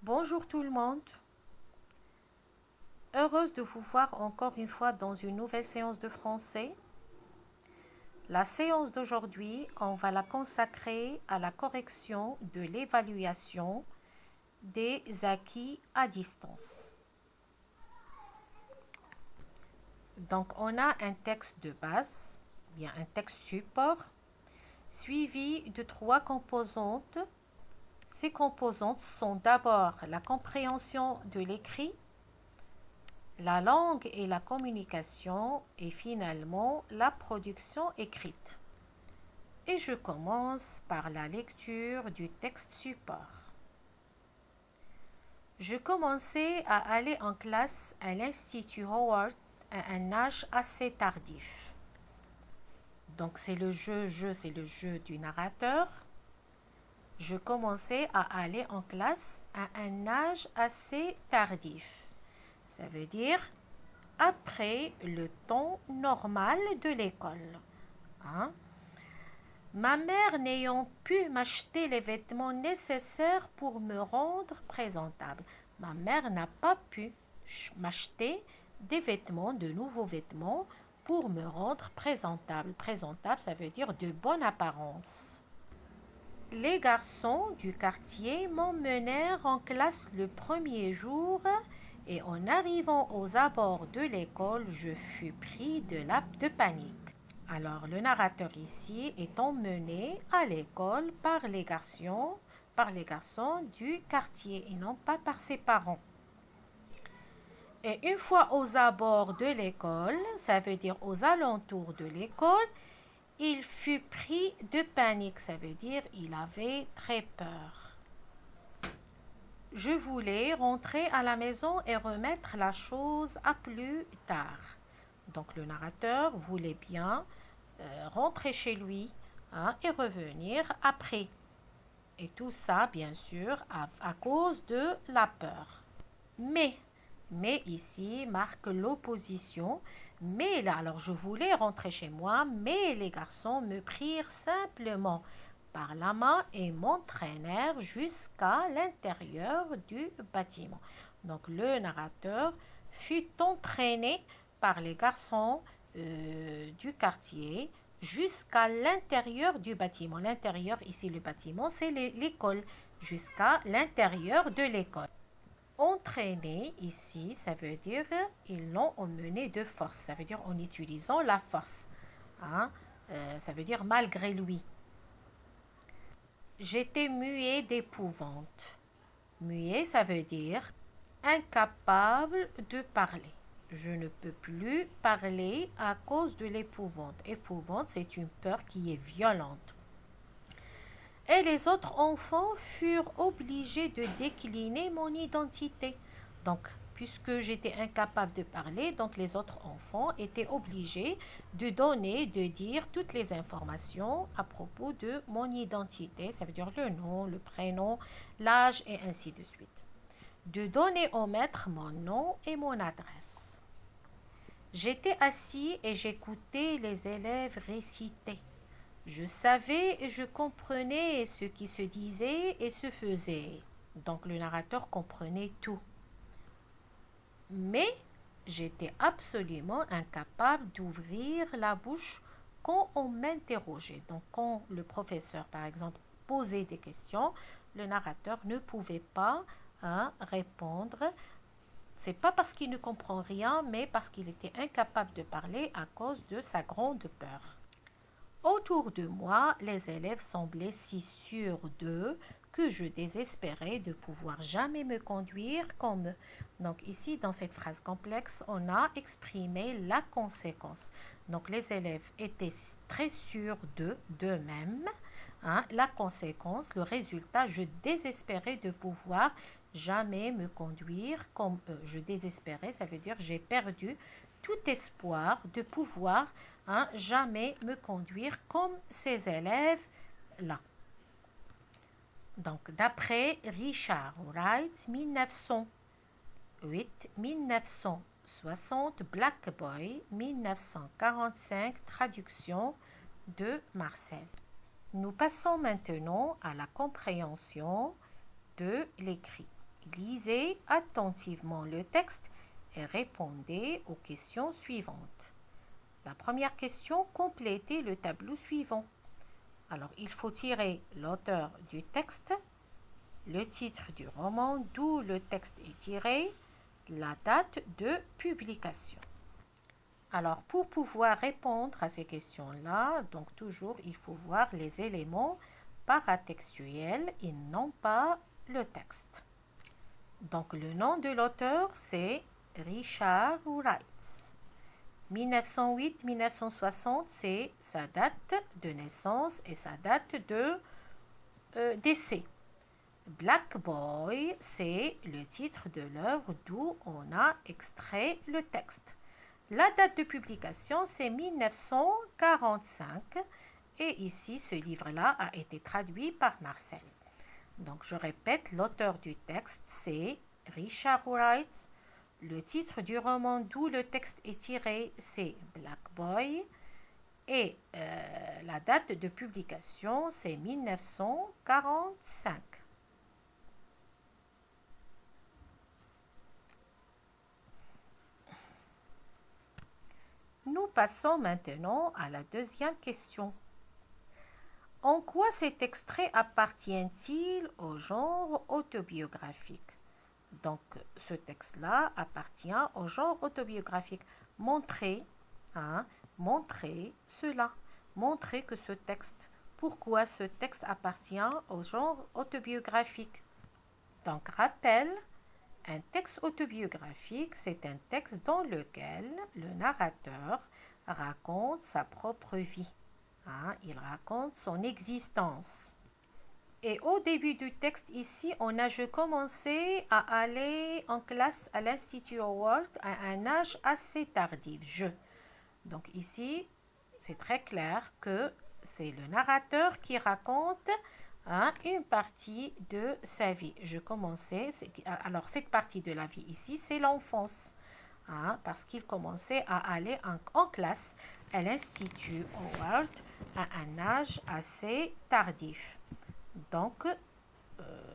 Bonjour tout le monde, heureuse de vous voir encore une fois dans une nouvelle séance de français. La séance d'aujourd'hui, on va la consacrer à la correction de l'évaluation des acquis à distance. Donc on a un texte de base, bien un texte support, suivi de 3 composantes. Ces composantes sont d'abord la compréhension de l'écrit, la langue et la communication et finalement la production écrite. Et je commence par la lecture du texte support. Je commençais à aller en classe à l'Institut Howard à un âge assez tardif. Donc c'est le jeu du narrateur. Je commençais à aller en classe à un âge assez tardif. Ça veut dire après le temps normal de l'école. Ma mère n'ayant pu m'acheter les vêtements nécessaires pour me rendre présentable. Ma mère n'a pas pu m'acheter de nouveaux vêtements pour me rendre présentable. Présentable, ça veut dire de bonne apparence. Les garçons du quartier m'emmenèrent en classe le premier jour et en arrivant aux abords de l'école, je fus pris de panique. Alors, le narrateur ici est emmené à l'école par les garçons du quartier et non pas par ses parents. Et une fois aux abords de l'école, ça veut dire aux alentours de l'école, il fut pris de panique, ça veut dire il avait très peur. Je voulais rentrer à la maison et remettre la chose à plus tard. Donc le narrateur voulait bien rentrer chez lui et revenir après. Et tout ça, bien sûr, à cause de la peur. Mais ici marque l'opposition. Mais là, alors je voulais rentrer chez moi, mais les garçons me prirent simplement par la main et m'entraînèrent jusqu'à l'intérieur du bâtiment. Donc le narrateur fut entraîné par les garçons du quartier jusqu'à l'intérieur du bâtiment. L'intérieur, ici le bâtiment, c'est l'école, jusqu'à l'intérieur de l'école. Entraîner ici, ça veut dire ils l'ont emmené de force, ça veut dire en utilisant la force. Ça veut dire malgré lui. J'étais muet d'épouvante. Muet, ça veut dire incapable de parler. Je ne peux plus parler à cause de l'épouvante. Épouvante, c'est une peur qui est violente. Et les autres enfants furent obligés de décliner mon identité. Donc, puisque j'étais incapable de parler, donc les autres enfants étaient obligés de dire toutes les informations à propos de mon identité, ça veut dire le nom, le prénom, l'âge et ainsi de suite. De donner au maître mon nom et mon adresse. J'étais assis et j'écoutais les élèves réciter. Je savais et je comprenais ce qui se disait et se faisait. Donc le narrateur comprenait tout. Mais j'étais absolument incapable d'ouvrir la bouche quand on m'interrogeait. Donc quand le professeur, par exemple, posait des questions, le narrateur ne pouvait pas répondre. C'est pas parce qu'il ne comprend rien, mais parce qu'il était incapable de parler à cause de sa grande peur. Autour de moi, les élèves semblaient si sûrs d'eux que je désespérais de pouvoir jamais me conduire comme eux. Donc ici, dans cette phrase complexe, on a exprimé la conséquence. Donc les élèves étaient très sûrs d'eux-mêmes. La conséquence, le résultat, je désespérais de pouvoir jamais me conduire comme eux. Je désespérais, ça veut dire j'ai perdu tout espoir de pouvoir jamais me conduire comme ces élèves-là. Donc, d'après Richard Wright, 1908-1960, Black Boy, 1945, traduction de Marcel. Nous passons maintenant à la compréhension de l'écrit. Lisez attentivement le texte et répondez aux questions suivantes. La première question, complétez le tableau suivant. Alors, il faut tirer l'auteur du texte, le titre du roman, d'où le texte est tiré, la date de publication. Alors, pour pouvoir répondre à ces questions-là, donc toujours, il faut voir les éléments paratextuels et non pas le texte. Donc, le nom de l'auteur, c'est Richard Wright. 1908-1960, c'est sa date de naissance et sa date de décès. Black Boy, c'est le titre de l'œuvre d'où on a extrait le texte. La date de publication, c'est 1945 et ici, ce livre-là a été traduit par Marcel. Donc, je répète, l'auteur du texte, c'est Richard Wright. Le titre du roman d'où le texte est tiré, c'est Black Boy. Et la date de publication, c'est 1945. Nous passons maintenant à la deuxième question. En quoi cet extrait appartient-il au genre autobiographique? Donc, ce texte-là appartient au genre autobiographique. Montrez cela. Montrez que ce texte, pourquoi ce texte appartient au genre autobiographique. Donc, rappel, un texte autobiographique, c'est un texte dans lequel le narrateur raconte sa propre vie. Il raconte son existence. Et au début du texte ici, je commençais à aller en classe à l'Institut Howard à un âge assez tardif. Donc ici, c'est très clair que c'est le narrateur qui raconte une partie de sa vie. Alors cette partie de la vie ici, c'est l'enfance. Parce qu'il commençait à aller en classe à l'Institut Howard à un âge assez tardif. Donc,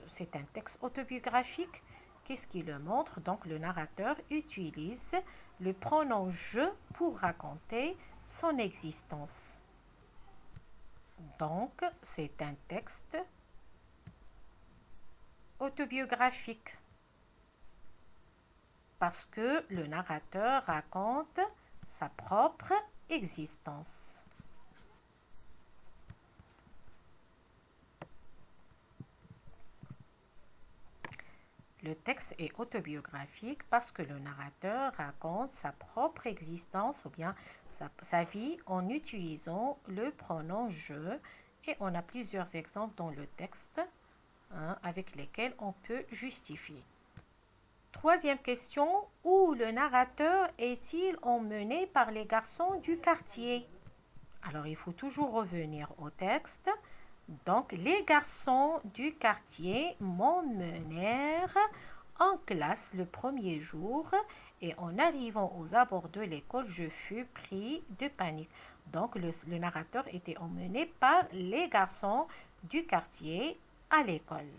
c'est un texte autobiographique. Qu'est-ce qui le montre? Donc, le narrateur utilise le pronom « je » pour raconter son existence. Donc, c'est un texte autobiographique parce que le narrateur raconte sa propre existence. Le texte est autobiographique parce que le narrateur raconte sa propre existence ou bien sa vie en utilisant le pronom « je » et on a plusieurs exemples dans le texte avec lesquels on peut justifier. Troisième question, où le narrateur est-il emmené par les garçons du quartier? Alors, il faut toujours revenir au texte. Donc, les garçons du quartier m'emmenèrent en classe le premier jour et en arrivant aux abords de l'école, je fus pris de panique. Donc, le narrateur était emmené par les garçons du quartier à l'école.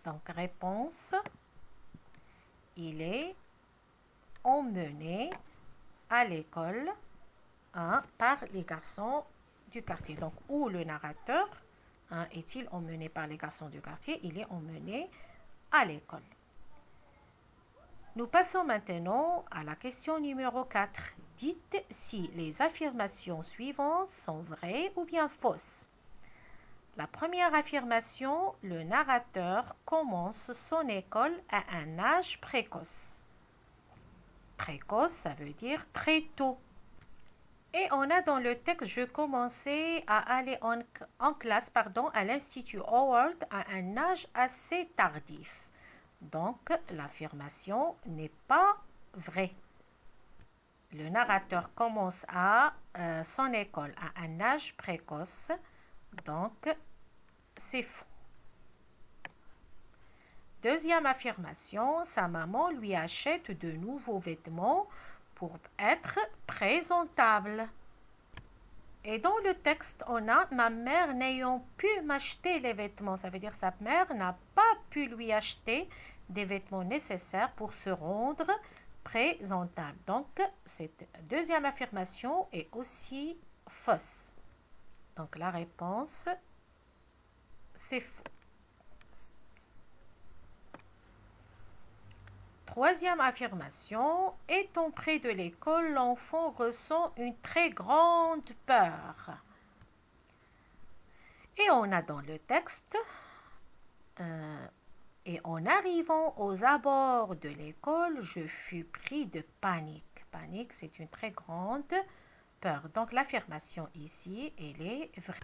Donc, réponse, il est emmené à l'école par les garçons du quartier. Donc, où le narrateur est-il emmené par les garçons du quartier? Il est emmené à l'école. Nous passons maintenant à la question numéro 4. Dites si les affirmations suivantes sont vraies ou bien fausses. La première affirmation, le narrateur commence son école à un âge précoce. Précoce, ça veut dire très tôt. Et on a dans le texte, je commençais à aller en classe à l'Institut Howard à un âge assez tardif. Donc, l'affirmation n'est pas vraie. Le narrateur commence son école à un âge précoce, donc c'est faux. Deuxième affirmation, sa maman lui achète de nouveaux vêtements pour être présentable. Et dans le texte, on a « ma mère n'ayant pu m'acheter les vêtements ». Ça veut dire sa mère n'a pas pu lui acheter des vêtements nécessaires pour se rendre présentable. Donc, cette deuxième affirmation est aussi fausse. Donc, la réponse, c'est faux. Troisième affirmation, étant près de l'école, l'enfant ressent une très grande peur. Et on a dans le texte, et en arrivant aux abords de l'école, je fus pris de panique. Panique, c'est une très grande peur. Donc l'affirmation ici, elle est vraie.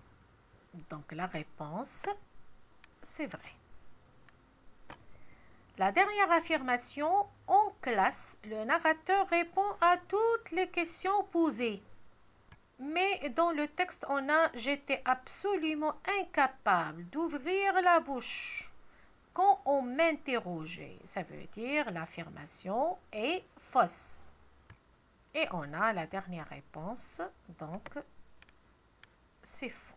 Donc la réponse, c'est vrai. La dernière affirmation, en classe, le narrateur répond à toutes les questions posées. Mais dans le texte, on a « j'étais absolument incapable d'ouvrir la bouche quand on m'interrogeait ». Ça veut dire l'affirmation est fausse. Et on a la dernière réponse, donc c'est faux.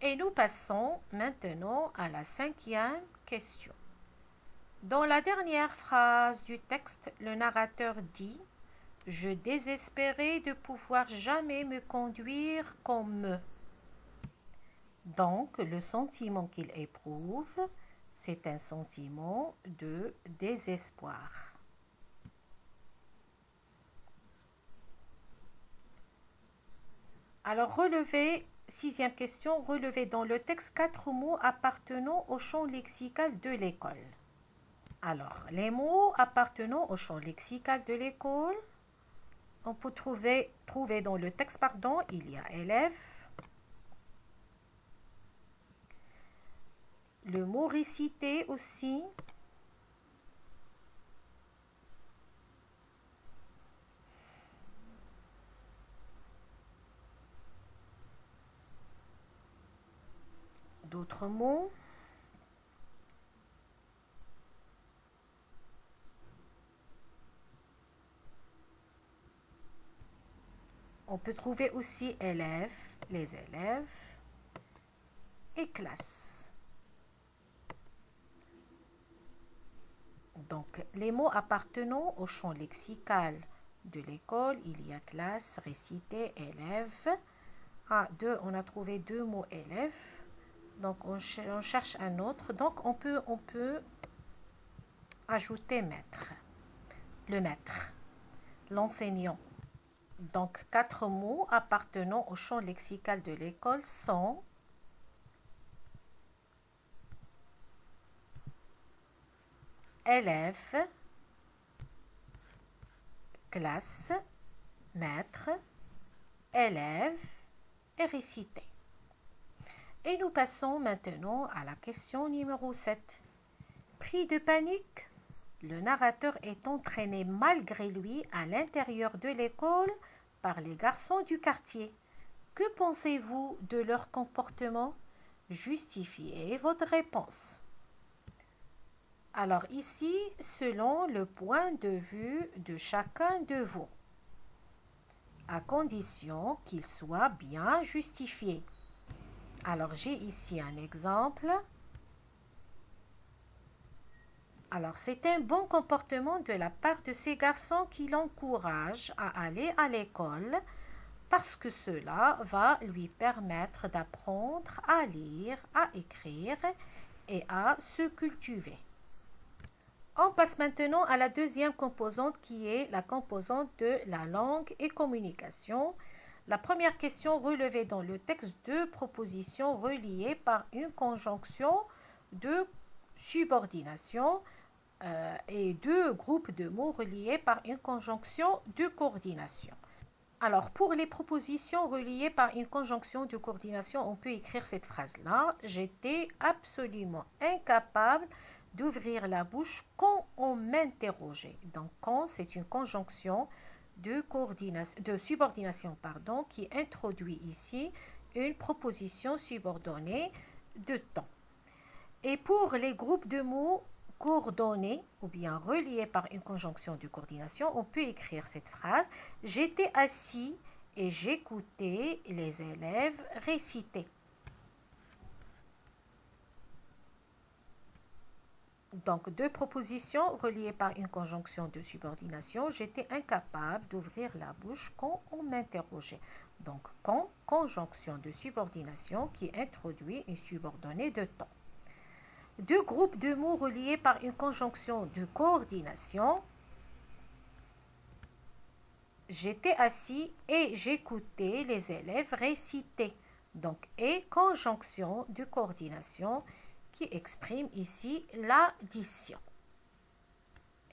Et nous passons maintenant à la cinquième question. Dans la dernière phrase du texte, le narrateur dit « Je désespérais de pouvoir jamais me conduire comme eux ». Donc, le sentiment qu'il éprouve, c'est un sentiment de désespoir. Alors, sixième question, relevez dans le texte 4 mots appartenant au champ lexical de l'école. Alors, les mots appartenant au champ lexical de l'école, on peut trouver dans le texte, il y a élève, le mot récité aussi, d'autres mots, on peut trouver aussi élèves, les élèves et classe. Donc, les mots appartenant au champ lexical de l'école, il y a classe, récité, élève. On a trouvé 2 mots élèves. Donc, on cherche un autre. Donc, on peut ajouter maître. Le maître, l'enseignant. Donc, 4 mots appartenant au champ lexical de l'école sont élève, classe, maître, élève et récité. Et nous passons maintenant à la question numéro 7. Pris de panique, le narrateur est entraîné malgré lui à l'intérieur de l'école par les garçons du quartier. Que pensez-vous de leur comportement? Justifiez votre réponse. Alors ici, selon le point de vue de chacun de vous, à condition qu'il soit bien justifié. Alors j'ai ici un exemple. Alors c'est un bon comportement de la part de ces garçons qui l'encouragent à aller à l'école parce que cela va lui permettre d'apprendre à lire, à écrire et à se cultiver. On passe maintenant à la deuxième composante qui est la composante de la langue et communication. La première question relevée dans le texte, 2 propositions reliées par une conjonction de subordination et 2 groupes de mots reliés par une conjonction de coordination. Alors, pour les propositions reliées par une conjonction de coordination, on peut écrire cette phrase-là. J'étais absolument incapable d'ouvrir la bouche quand on m'interrogeait. Donc, quand, c'est une conjonction de subordination qui introduit ici une proposition subordonnée de temps. Et pour les groupes de mots coordonnés ou bien reliés par une conjonction de coordination, on peut écrire cette phrase « J'étais assis et j'écoutais les élèves réciter ». Donc, deux propositions reliées par une conjonction de subordination. J'étais incapable d'ouvrir la bouche quand on m'interrogeait. Donc, quand, conjonction de subordination qui introduit une subordonnée de temps. Deux groupes de mots reliés par une conjonction de coordination. J'étais assis et j'écoutais les élèves réciter. Donc, et conjonction de coordination qui exprime ici l'addition.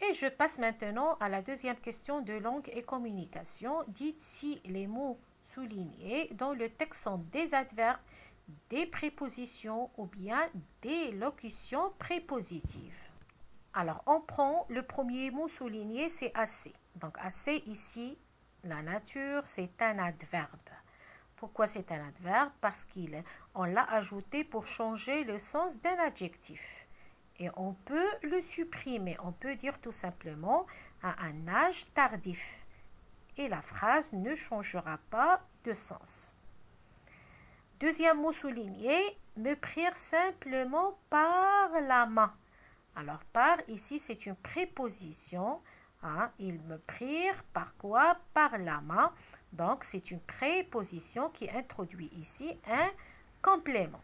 Et je passe maintenant à la deuxième question de langue et communication. Dites si les mots soulignés dans le texte sont des adverbes, des prépositions ou bien des locutions prépositives. Alors, on prend le premier mot souligné, c'est assez. Donc, assez ici, la nature, c'est un adverbe. Pourquoi c'est un adverbe? Parce qu'on l'a ajouté pour changer le sens d'un adjectif. Et on peut le supprimer. On peut dire tout simplement à un âge tardif. Et la phrase ne changera pas de sens. Deuxième mot souligné, me prirent simplement par la main. Alors, par, ici, c'est une préposition. Ils me prirent par quoi? Par la main. Donc, c'est une préposition qui introduit ici un complément.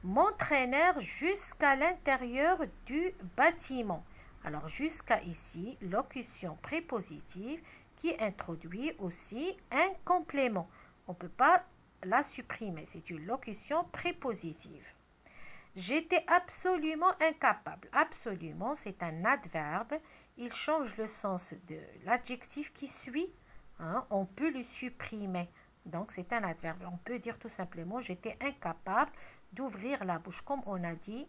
M'entraînèrent jusqu'à l'intérieur du bâtiment. Alors, jusqu'à ici, locution prépositive qui introduit aussi un complément. On ne peut pas la supprimer. C'est une locution prépositive. J'étais absolument incapable. Absolument, c'est un adverbe. Il change le sens de l'adjectif qui suit. On peut le supprimer. Donc, c'est un adverbe. On peut dire tout simplement, j'étais incapable d'ouvrir la bouche. Comme on a dit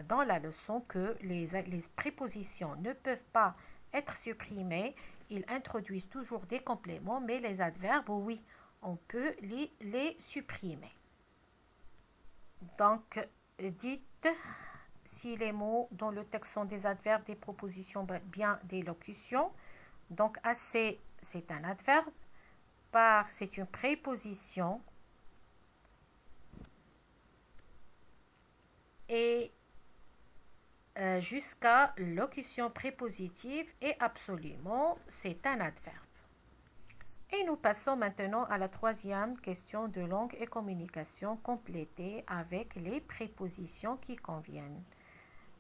dans la leçon que les prépositions ne peuvent pas être supprimées. Ils introduisent toujours des compléments, mais les adverbes, oui, on peut les supprimer. Donc, dites si les mots dans le texte sont des adverbes, des propositions, bien des locutions. Donc, assez, c'est un adverbe. Par, c'est une préposition. Et jusqu'à locution prépositive et absolument, c'est un adverbe. Et nous passons maintenant à la troisième question de langue et communication complétée avec les prépositions qui conviennent.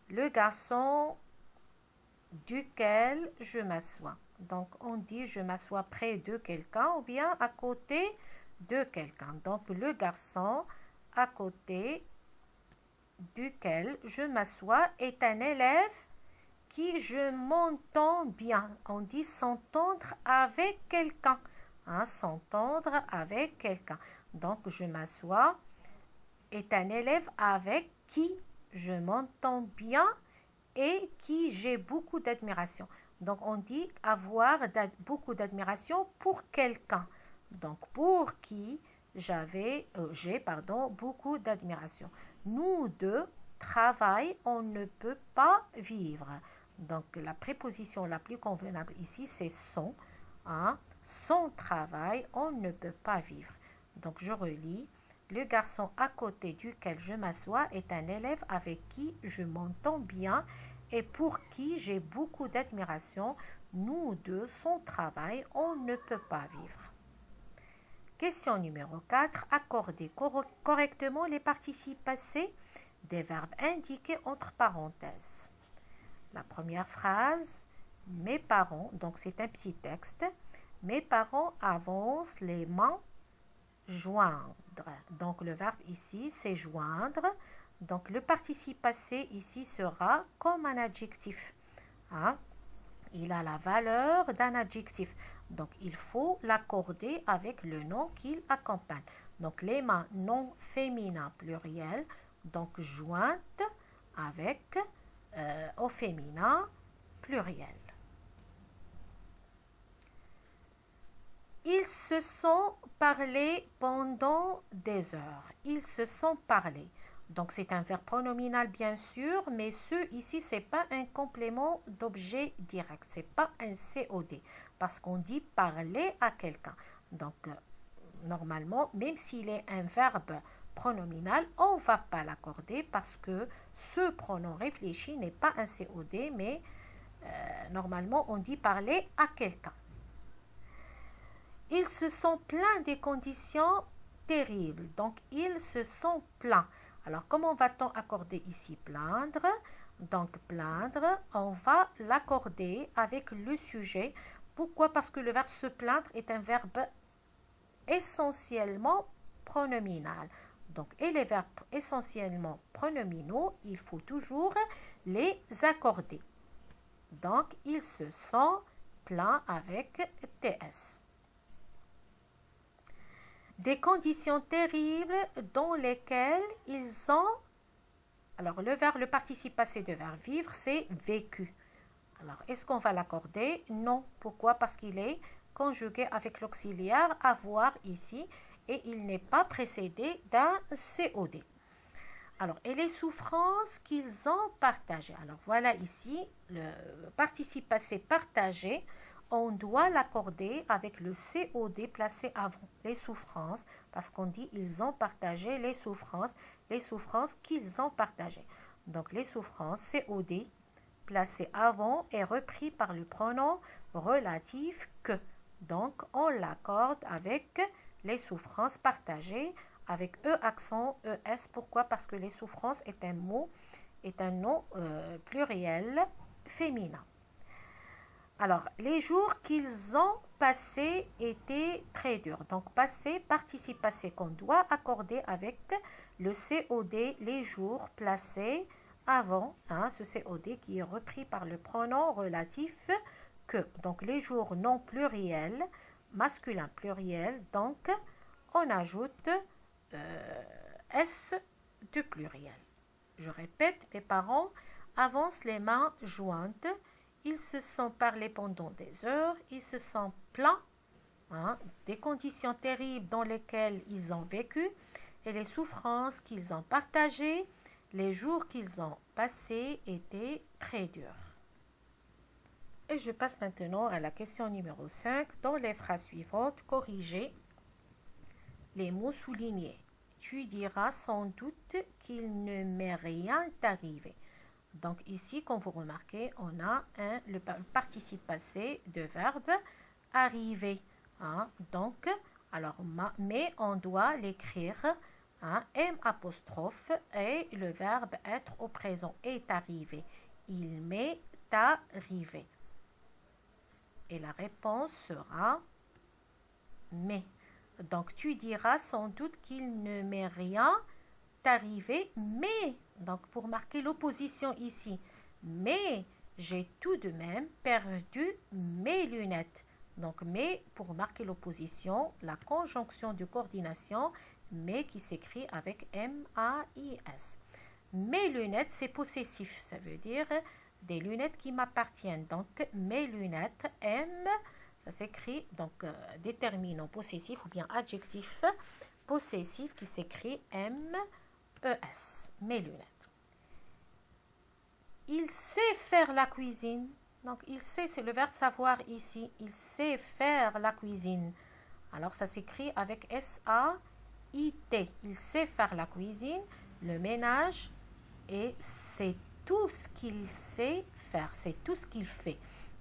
Le garçon duquel je m'assois. Donc, on dit je m'assois près de quelqu'un ou bien à côté de quelqu'un. Donc, le garçon à côté duquel je m'assois est un élève qui je m'entends bien. On dit s'entendre avec quelqu'un. S'entendre avec quelqu'un. Donc, je m'assois est un élève avec qui je m'entends bien et qui j'ai beaucoup d'admiration. Donc, on dit avoir beaucoup d'admiration pour quelqu'un. Donc, pour qui j'ai beaucoup d'admiration. Nous deux, travail, on ne peut pas vivre. Donc, la préposition la plus convenable ici, c'est son. Son travail, on ne peut pas vivre. Donc, je relis. Le garçon à côté duquel je m'assois est un élève avec qui je m'entends bien et pour qui j'ai beaucoup d'admiration. Nous deux, son travail, on ne peut pas vivre. Question numéro 4. Accordez correctement les participes passés des verbes indiqués entre parenthèses. La première phrase, mes parents, donc c'est un petit texte, mes parents avancent les mains joindre. Donc le verbe ici, c'est joindre. Donc le participe passé ici sera comme un adjectif. Il a la valeur d'un adjectif. Donc il faut l'accorder avec le nom qu'il accompagne. Donc les mains non féminin pluriel. Donc jointes avec au féminin pluriel. Ils se sont parlé pendant des heures. Ils se sont parlé. Donc, c'est un verbe pronominal, bien sûr, mais ce ici, ce n'est pas un complément d'objet direct. Ce n'est pas un COD, parce qu'on dit parler à quelqu'un. Donc, normalement, même s'il est un verbe pronominal, on ne va pas l'accorder parce que ce pronom réfléchi n'est pas un COD, mais normalement on dit parler à quelqu'un. Ils se sont plaints des conditions terribles. Donc, ils se sont plaints. Alors, comment va-t-on accorder ici plaindre? Donc, plaindre, on va l'accorder avec le sujet. Pourquoi? Parce que le verbe se plaindre est un verbe essentiellement pronominal. Donc, et les verbes essentiellement pronominaux, il faut toujours les accorder. Donc, ils se sont plaints avec TS. Des conditions terribles dans lesquelles ils ont... Alors, le participe passé de verbe vivre, c'est vécu. Alors, est-ce qu'on va l'accorder? Non. Pourquoi? Parce qu'il est conjugué avec l'auxiliaire avoir ici et il n'est pas précédé d'un COD. Alors, et les souffrances qu'ils ont partagées. Alors, voilà ici le participe passé partagé. On doit l'accorder avec le COD placé avant les souffrances, parce qu'on dit ils ont partagé les souffrances qu'ils ont partagées. Donc les souffrances, COD placé avant est repris par le pronom relatif que. Donc on l'accorde avec les souffrances partagées, avec E accent ES. Pourquoi? Parce que les souffrances est un nom pluriel féminin. Alors, les jours qu'ils ont passés étaient très durs. Donc, passé, participe passé qu'on doit accorder avec le COD, les jours placés avant, ce COD qui est repris par le pronom relatif que. Donc, les jours non pluriels, masculin pluriel, donc on ajoute S de pluriel. Je répète, mes parents avancent les mains jointes. Ils se sont parlé pendant des heures, ils se sont plaints des conditions terribles dans lesquelles ils ont vécu et les souffrances qu'ils ont partagées, les jours qu'ils ont passés étaient très durs. Et je passe maintenant à la question numéro 5. Dans les phrases suivantes, corrigez les mots soulignés. Tu diras sans doute qu'il ne m'est rien arrivé. Donc ici, comme vous remarquez, on a le participe passé de verbe arriver. Donc, alors, mais on doit l'écrire M apostrophe et le verbe être au présent est arrivé. Il m'est arrivé. Et la réponse sera mais. Donc, tu diras sans doute qu'il ne m'est rien arrivé, mais, donc pour marquer l'opposition ici, mais j'ai tout de même perdu mes lunettes. Donc, mais pour marquer l'opposition, la conjonction de coordination, mais qui s'écrit avec M-A-I-S. Mes lunettes, c'est possessif, ça veut dire des lunettes qui m'appartiennent. Donc, mes lunettes, M, ça s'écrit donc déterminant possessif ou bien adjectif possessif qui s'écrit M-E-S, mes lunettes. Il sait faire la cuisine. Donc, il sait, c'est le verbe savoir ici. Il sait faire la cuisine. Alors, ça s'écrit avec S-A-I-T. Il sait faire la cuisine, le ménage, et c'est tout ce qu'il sait faire. C'est tout ce qu'il fait.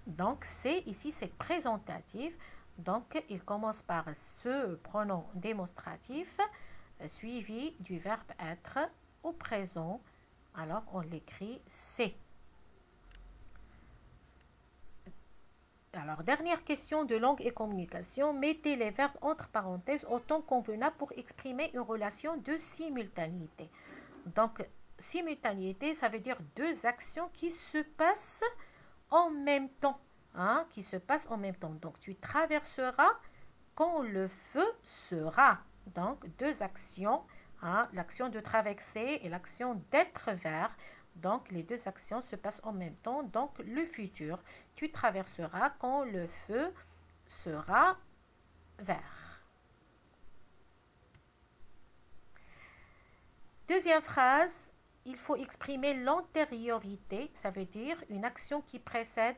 Donc, c'est ici, c'est présentatif. Donc, il commence par ce pronom démonstratif suivi du verbe être au présent. Alors, on l'écrit c'est. Alors, dernière question de langue et communication. Mettez les verbes entre parenthèses autant convenable pour exprimer une relation de simultanéité. Donc, simultanéité, ça veut dire deux actions qui se passent en même temps. Qui se passent en même temps. Donc, tu traverseras quand le feu sera. Donc, deux actions, l'action de traverser et l'action d'être vert. Donc, les deux actions se passent en même temps. Donc, le futur, tu traverseras quand le feu sera vert. Deuxième phrase, il faut exprimer l'antériorité. Ça veut dire une action qui précède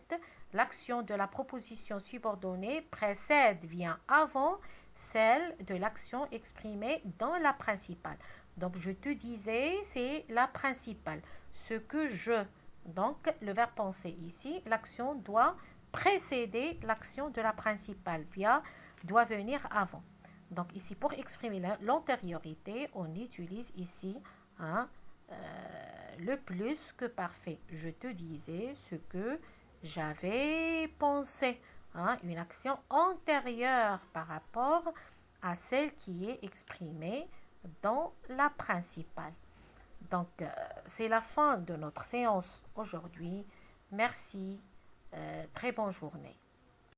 l'action de la proposition subordonnée, précède, vient avant celle de l'action exprimée dans la principale. Donc, je te disais, c'est la principale. Ce que je. Donc, le verbe penser ici, l'action doit précéder l'action de la principale. Via doit venir avant. Donc, ici, pour exprimer l'antériorité, on utilise ici hein, le plus que parfait. Je te disais ce que j'avais pensé. Hein, une action antérieure par rapport à celle qui est exprimée dans la principale. Donc, c'est la fin de notre séance aujourd'hui. Merci. Très bonne journée.